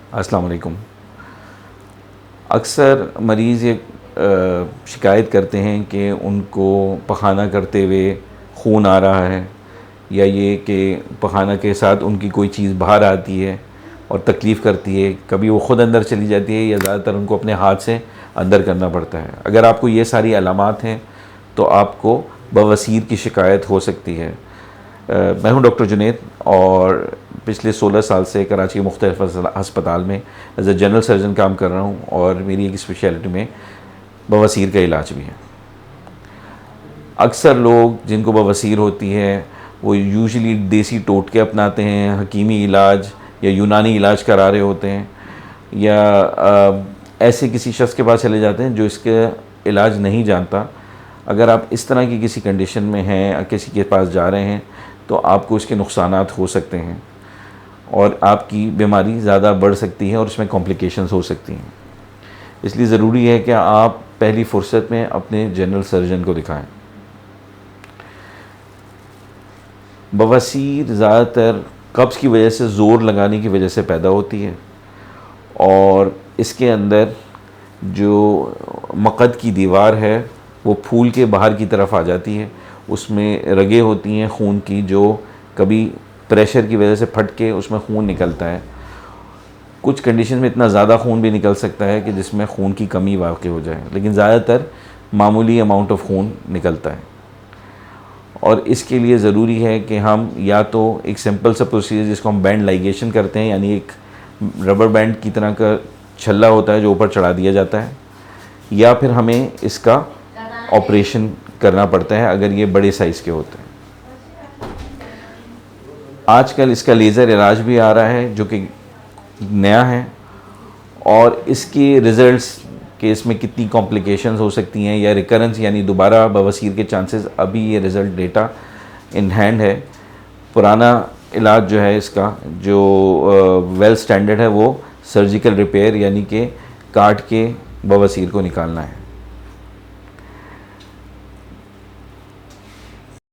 अस्सलाम वालेकुम। अक्सर मरीज़ ये शिकायत करते हैं कि उनको पखाना करते हुए खून आ रहा है, या ये कि पखाना के साथ उनकी कोई चीज़ बाहर आती है और तकलीफ़ करती है। कभी वो ख़ुद अंदर चली जाती है या ज़्यादातर उनको अपने हाथ से अंदर करना पड़ता है। अगर आपको ये सारी अलामात हैं तो आपको बवासीर की शिकायत हो सकती है। मैं हूं डॉक्टर जुनैद और पिछले 16 साल से कराची के मुख्तलिफ हस्पताल में एज ए जनरल सर्जन काम कर रहा हूं, और मेरी एक स्पेशलिटी में बवासीर का इलाज भी है। अक्सर लोग जिनको बवासीर होती है वो यूजुअली देसी टोटके अपनाते हैं, हकीमी इलाज या यूनानी इलाज करा रहे होते हैं, या ऐसे किसी शख्स के पास चले जाते हैं जो इसका इलाज नहीं जानता। अगर आप इस तरह की किसी कंडीशन में हैं, किसी के पास जा रहे हैं, तो आपको इसके नुकसानात हो सकते हैं और आपकी बीमारी ज़्यादा बढ़ सकती है और इसमें कॉम्प्लिकेशंस हो सकती हैं। इसलिए ज़रूरी है कि आप पहली फ़ुर्सत में अपने जनरल सर्जन को दिखाएं। बवासीर ज़्यादातर कब्ज़ की वजह से, ज़ोर लगाने की वजह से पैदा होती है, और इसके अंदर जो मक़द की दीवार है वो फूल के बाहर की तरफ आ जाती है। उसमें रगें होती हैं खून की, जो कभी प्रेशर की वजह से फट के उसमें खून निकलता है। कुछ कंडीशन में इतना ज़्यादा खून भी निकल सकता है कि जिसमें खून की कमी वाक़ई हो जाए, लेकिन ज़्यादातर मामूली अमाउंट ऑफ खून निकलता है। और इसके लिए ज़रूरी है कि हम या तो एक सिंपल सा प्रोसीजर जिसको हम बैंड लाइगेशन करते हैं, यानी एक रबर बैंड की तरह का छल्ला होता है जो ऊपर चढ़ा दिया जाता है, या फिर हमें इसका ऑपरेशन करना पड़ता है अगर ये बड़े साइज़ के होते हैं। आजकल इसका लेज़र इलाज भी आ रहा है जो कि नया है, और इसके रिज़ल्ट्स कि इसमें कितनी कॉम्प्लिकेशंस हो सकती हैं या रिकरेंस यानी दोबारा बवासीर के चांसेस, अभी ये रिज़ल्ट डेटा इन हैंड है। पुराना इलाज जो है इसका, जो वेल स्टैंडर्ड है, वो सर्जिकल रिपेयर यानी कि काट के बवासीर को निकालना है।